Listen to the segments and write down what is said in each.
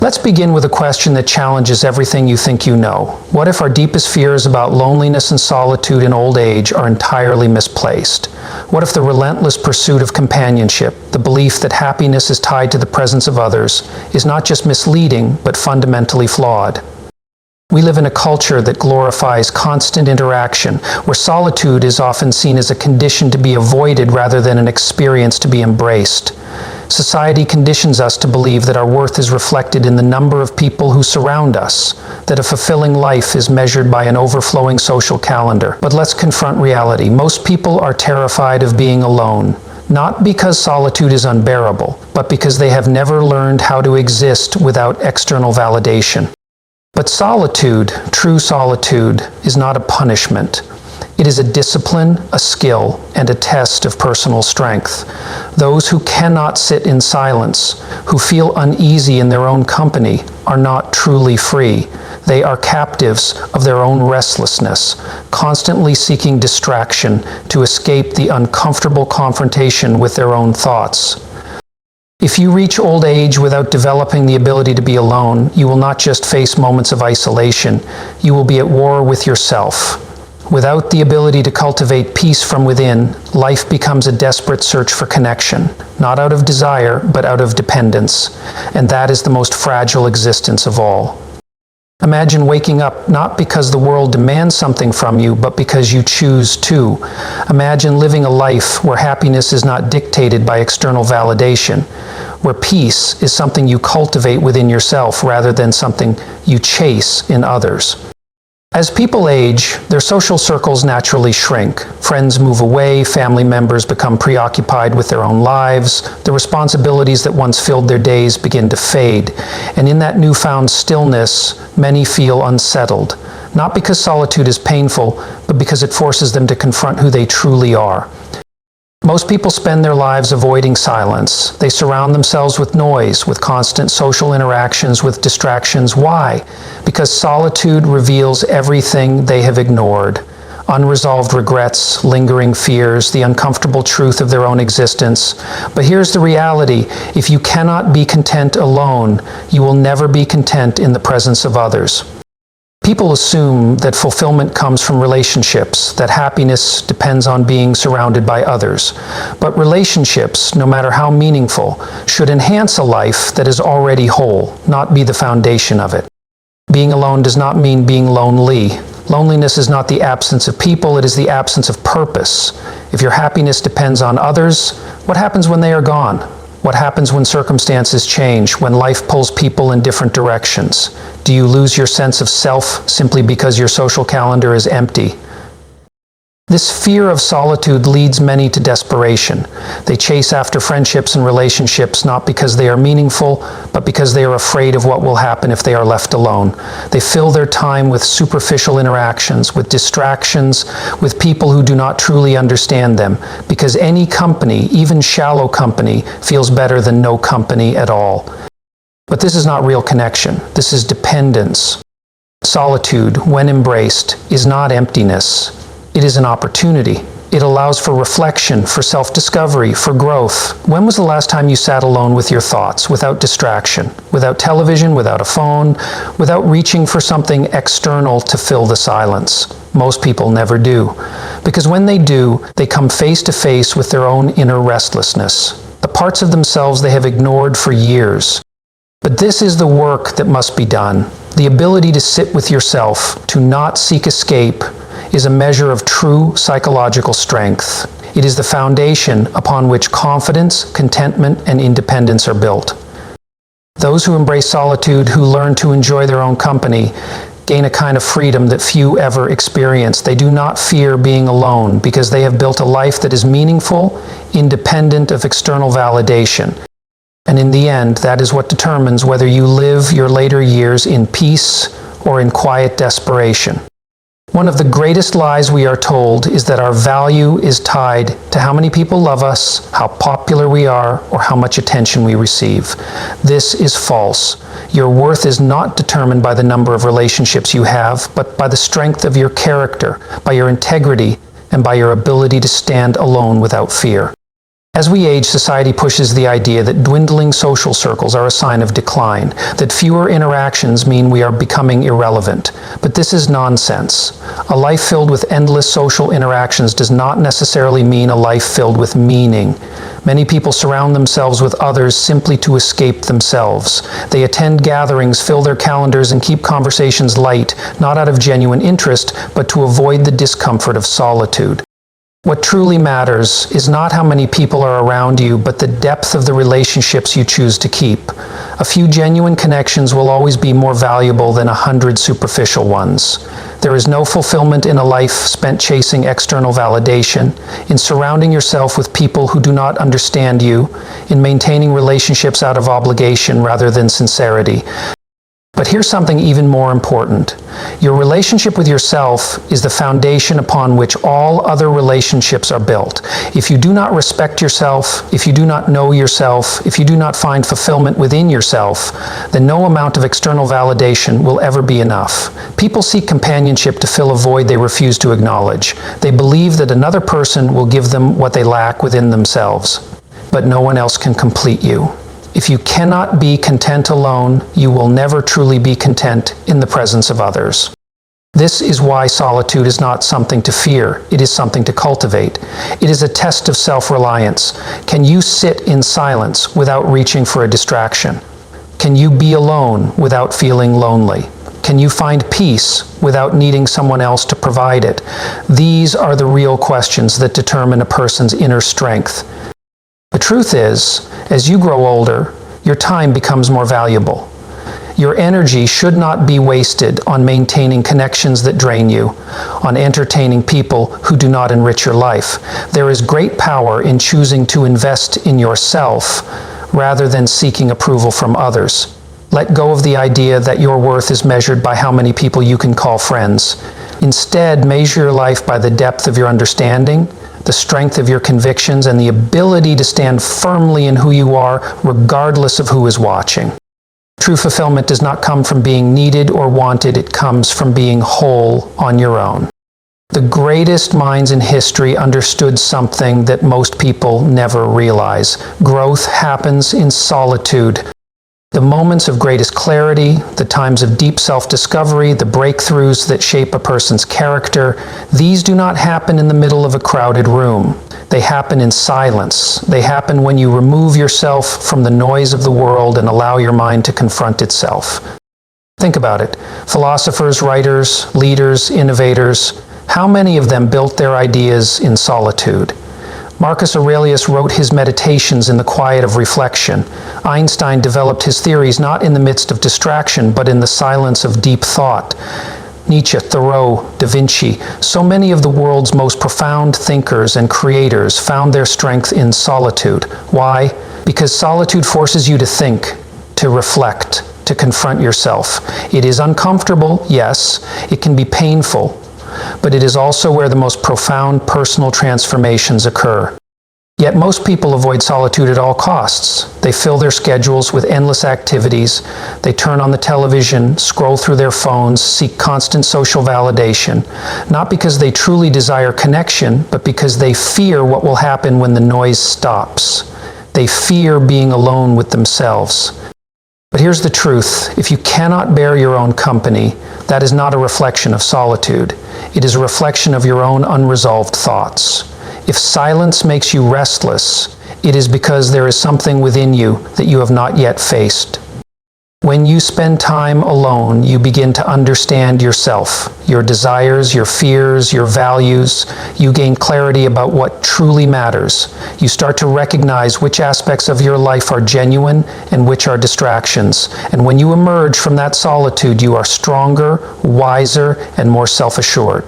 Let's begin with a question that challenges everything you think you know. What if our deepest fears about loneliness and solitude in old age are entirely misplaced? What if the relentless pursuit of companionship, the belief that happiness is tied to the presence of others, is not just misleading, but fundamentally flawed? We live in a culture that glorifies constant interaction, where solitude is often seen as a condition to be avoided rather than an experience to be embraced. Society conditions us to believe that our worth is reflected in the number of people who surround us, that a fulfilling life is measured by an overflowing social calendar. But let's confront reality. Most people are terrified of being alone, not because solitude is unbearable, but because they have never learned how to exist without external validation. But solitude, true solitude, is not a punishment. It is a discipline, a skill, and a test of personal strength. Those who cannot sit in silence, who feel uneasy in their own company, are not truly free. They are captives of their own restlessness, constantly seeking distraction to escape the uncomfortable confrontation with their own thoughts. If you reach old age without developing the ability to be alone, you will not just face moments of isolation, you will be at war with yourself. Without the ability to cultivate peace from within, life becomes a desperate search for connection, not out of desire, but out of dependence, and that is the most fragile existence of all. Imagine waking up not because the world demands something from you, but because you choose to. Imagine living a life where happiness is not dictated by external validation, where peace is something you cultivate within yourself rather than something you chase in others. As people age, their social circles naturally shrink. Friends move away, family members become preoccupied with their own lives, the responsibilities that once filled their days begin to fade, and in that newfound stillness, many feel unsettled, not because solitude is painful, but because it forces them to confront who they truly are. Most people spend their lives avoiding silence. They surround themselves with noise, with constant social interactions, with distractions. Why? Because solitude reveals everything they have ignored. Unresolved regrets, lingering fears, the uncomfortable truth of their own existence. But here's the reality. If you cannot be content alone, you will never be content in the presence of others. People assume that fulfillment comes from relationships, that happiness depends on being surrounded by others. But relationships, no matter how meaningful, should enhance a life that is already whole, not be the foundation of it. Being alone does not mean being lonely. Loneliness is not the absence of people, it is the absence of purpose. If your happiness depends on others, what happens when they are gone? What happens when circumstances change, when life pulls people in different directions? Do you lose your sense of self simply because your social calendar is empty? This fear of solitude leads many to desperation. They chase after friendships and relationships not because they are meaningful, but because they are afraid of what will happen if they are left alone. They fill their time with superficial interactions, with distractions, with people who do not truly understand them, because any company, even shallow company, feels better than no company at all. But this is not real connection. This is dependence. Solitude, when embraced, is not emptiness. It is an opportunity. It allows for reflection, for self-discovery, for growth. When was the last time you sat alone with your thoughts, without distraction, without television, without a phone, without reaching for something external to fill the silence? Most people never do. Because when they do, they come face to face with their own inner restlessness, the parts of themselves they have ignored for years. But this is the work that must be done. The ability to sit with yourself, to not seek escape, is a measure of true psychological strength. It is the foundation upon which confidence, contentment, and independence are built. Those who embrace solitude, who learn to enjoy their own company, gain a kind of freedom that few ever experience. They do not fear being alone because they have built a life that is meaningful, independent of external validation. And in the end, that is what determines whether you live your later years in peace or in quiet desperation. One of the greatest lies we are told is that our value is tied to how many people love us, how popular we are, or how much attention we receive. This is false. Your worth is not determined by the number of relationships you have, but by the strength of your character, by your integrity, and by your ability to stand alone without fear. As we age, society pushes the idea that dwindling social circles are a sign of decline, that fewer interactions mean we are becoming irrelevant. But this is nonsense. A life filled with endless social interactions does not necessarily mean a life filled with meaning. Many people surround themselves with others simply to escape themselves. They attend gatherings, fill their calendars, and keep conversations light, not out of genuine interest, but to avoid the discomfort of solitude. What truly matters is not how many people are around you, but the depth of the relationships you choose to keep. A few genuine connections will always be more valuable than 100 superficial ones. There is no fulfillment in a life spent chasing external validation, in surrounding yourself with people who do not understand you, in maintaining relationships out of obligation rather than sincerity. But here's something even more important. Your relationship with yourself is the foundation upon which all other relationships are built. If you do not respect yourself, if you do not know yourself, if you do not find fulfillment within yourself, then no amount of external validation will ever be enough. People seek companionship to fill a void they refuse to acknowledge. They believe that another person will give them what they lack within themselves. But no one else can complete you. If you cannot be content alone, you will never truly be content in the presence of others. This is why solitude is not something to fear, it is something to cultivate. It is a test of self-reliance. Can you sit in silence without reaching for a distraction? Can you be alone without feeling lonely? Can you find peace without needing someone else to provide it? These are the real questions that determine a person's inner strength. The truth is, as you grow older, your time becomes more valuable. Your energy should not be wasted on maintaining connections that drain you, on entertaining people who do not enrich your life. There is great power in choosing to invest in yourself rather than seeking approval from others. Let go of the idea that your worth is measured by how many people you can call friends. Instead, measure your life by the depth of your understanding, the strength of your convictions, and the ability to stand firmly in who you are, regardless of who is watching. True fulfillment does not come from being needed or wanted, it comes from being whole on your own. The greatest minds in history understood something that most people never realize. Growth happens in solitude. The moments of greatest clarity, the times of deep self-discovery, the breakthroughs that shape a person's character, these do not happen in the middle of a crowded room. They happen in silence. They happen when you remove yourself from the noise of the world and allow your mind to confront itself. Think about it. Philosophers, writers, leaders, innovators, how many of them built their ideas in solitude? Marcus Aurelius wrote his Meditations in the quiet of reflection. Einstein developed his theories not in the midst of distraction, but in the silence of deep thought. Nietzsche, Thoreau, Da Vinci, so many of the world's most profound thinkers and creators found their strength in solitude. Why? Because solitude forces you to think, to reflect, to confront yourself. It is uncomfortable, yes. It can be painful. But it is also where the most profound personal transformations occur. Yet most people avoid solitude at all costs. They fill their schedules with endless activities. They turn on the television, scroll through their phones, seek constant social validation, not because they truly desire connection, but because they fear what will happen when the noise stops. They fear being alone with themselves. But here's the truth. If you cannot bear your own company, that is not a reflection of solitude. It is a reflection of your own unresolved thoughts. If silence makes you restless, it is because there is something within you that you have not yet faced. When you spend time alone, you begin to understand yourself, your desires, your fears, your values. You gain clarity about what truly matters. You start to recognize which aspects of your life are genuine and which are distractions. And when you emerge from that solitude, you are stronger, wiser, and more self-assured.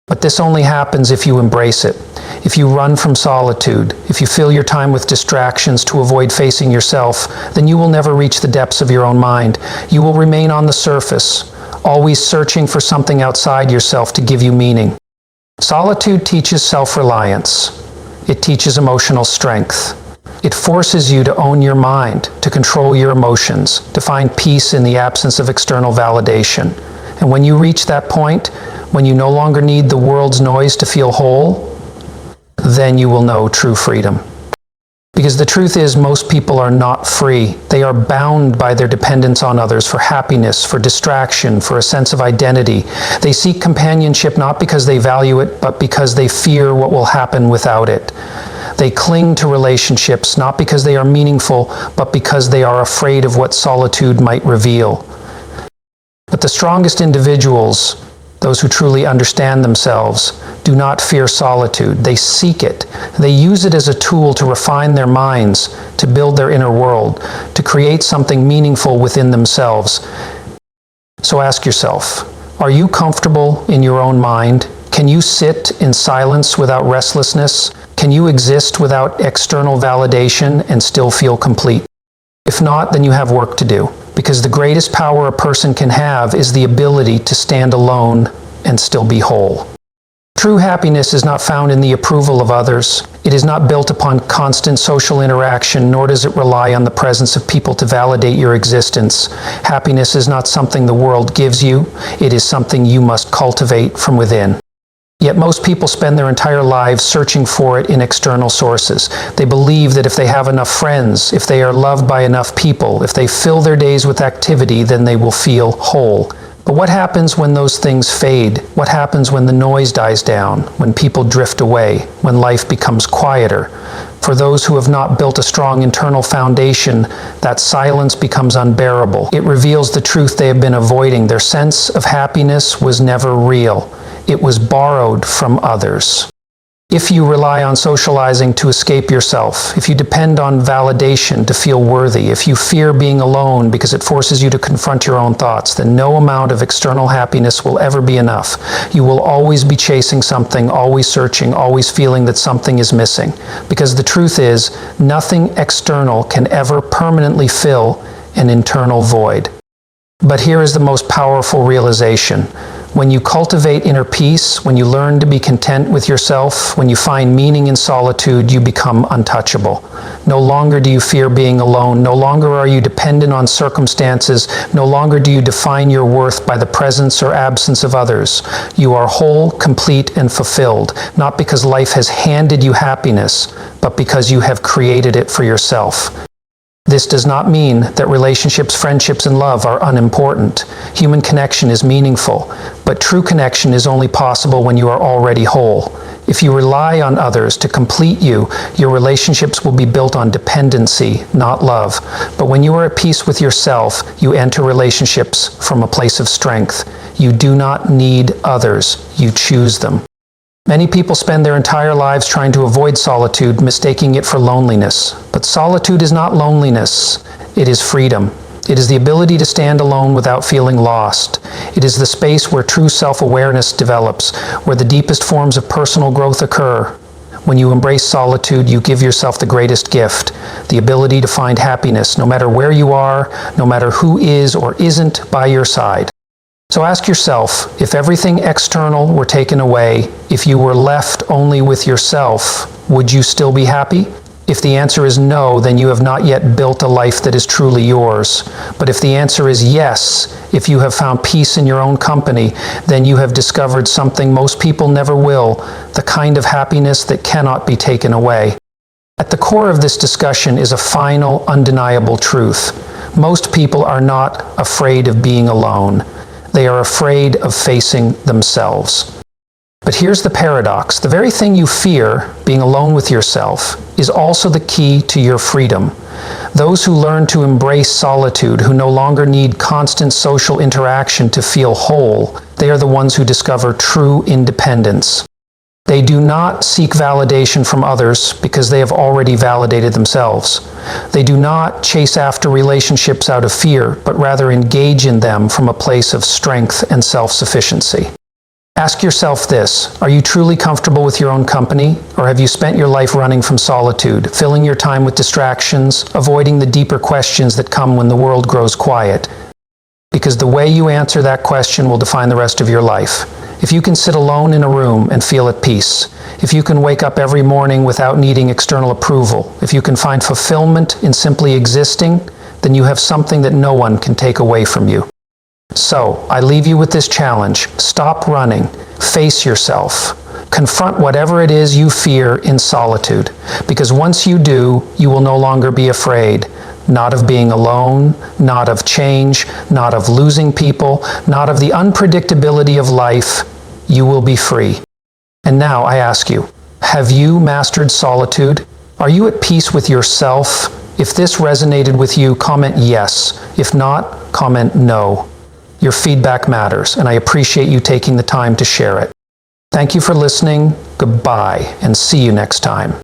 But this only happens if you embrace it. If you run from solitude, if you fill your time with distractions to avoid facing yourself, then you will never reach the depths of your own mind. You will remain on the surface, always searching for something outside yourself to give you meaning. Solitude teaches self-reliance. It teaches emotional strength. It forces you to own your mind, to control your emotions, to find peace in the absence of external validation. And when you reach that point, when you no longer need the world's noise to feel whole, then you will know true freedom. Because the truth is, most people are not free. They are bound by their dependence on others for happiness, for distraction, for a sense of identity. They seek companionship not because they value it, but because they fear what will happen without it. They cling to relationships not because they are meaningful, but because they are afraid of what solitude might reveal. But the strongest individuals, those who truly understand themselves, do not fear solitude. They seek it. They use it as a tool to refine their minds, to build their inner world, to create something meaningful within themselves. So ask yourself, are you comfortable in your own mind? Can you sit in silence without restlessness? Can you exist without external validation and still feel complete? If not, then you have work to do. Because the greatest power a person can have is the ability to stand alone and still be whole. True happiness is not found in the approval of others. It is not built upon constant social interaction, nor does it rely on the presence of people to validate your existence. Happiness is not something the world gives you. It is something you must cultivate from within. Yet most people spend their entire lives searching for it in external sources. They believe that if they have enough friends, if they are loved by enough people, if they fill their days with activity, then they will feel whole. But what happens when those things fade? What happens when the noise dies down, when people drift away, when life becomes quieter? For those who have not built a strong internal foundation, that silence becomes unbearable. It reveals the truth they have been avoiding. Their sense of happiness was never real. It was borrowed from others. If you rely on socializing to escape yourself, if you depend on validation to feel worthy, if you fear being alone because it forces you to confront your own thoughts, then no amount of external happiness will ever be enough. You will always be chasing something, always searching, always feeling that something is missing. Because the truth is, nothing external can ever permanently fill an internal void. But here is the most powerful realization. When you cultivate inner peace, when you learn to be content with yourself, when you find meaning in solitude, you become untouchable. No longer do you fear being alone. No longer are you dependent on circumstances. No longer do you define your worth by the presence or absence of others. You are whole, complete, and fulfilled, not because life has handed you happiness, but because you have created it for yourself. This does not mean that relationships, friendships, and love are unimportant. Human connection is meaningful, but true connection is only possible when you are already whole. If you rely on others to complete you, your relationships will be built on dependency, not love. But when you are at peace with yourself, you enter relationships from a place of strength. You do not need others, you choose them. Many people spend their entire lives trying to avoid solitude, mistaking it for loneliness. But solitude is not loneliness, it is freedom. It is the ability to stand alone without feeling lost. It is the space where true self-awareness develops, where the deepest forms of personal growth occur. When you embrace solitude, you give yourself the greatest gift, the ability to find happiness, no matter where you are, no matter who is or isn't by your side. So ask yourself, if everything external were taken away, if you were left only with yourself, would you still be happy? If the answer is no, then you have not yet built a life that is truly yours. But if the answer is yes, if you have found peace in your own company, then you have discovered something most people never will, the kind of happiness that cannot be taken away. At the core of this discussion is a final, undeniable truth. Most people are not afraid of being alone. They are afraid of facing themselves. But here's the paradox. The very thing you fear, being alone with yourself, is also the key to your freedom. Those who learn to embrace solitude, who no longer need constant social interaction to feel whole, they are the ones who discover true independence. They do not seek validation from others because they have already validated themselves. They do not chase after relationships out of fear, but rather engage in them from a place of strength and self-sufficiency. Ask yourself this: are you truly comfortable with your own company, or have you spent your life running from solitude, filling your time with distractions, avoiding the deeper questions that come when the world grows quiet? Because the way you answer that question will define the rest of your life. If you can sit alone in a room and feel at peace, if you can wake up every morning without needing external approval, if you can find fulfillment in simply existing, then you have something that no one can take away from you. So, I leave you with this challenge. Stop running. Face yourself. Confront whatever it is you fear in solitude, because once you do, you will no longer be afraid. Not of being alone, not of change, not of losing people, not of the unpredictability of life. You will be free. And now I ask you, have you mastered solitude? Are you at peace with yourself? If this resonated with you, comment yes. If not, comment no. Your feedback matters, and I appreciate you taking the time to share it. Thank you for listening. Goodbye, and see you next time.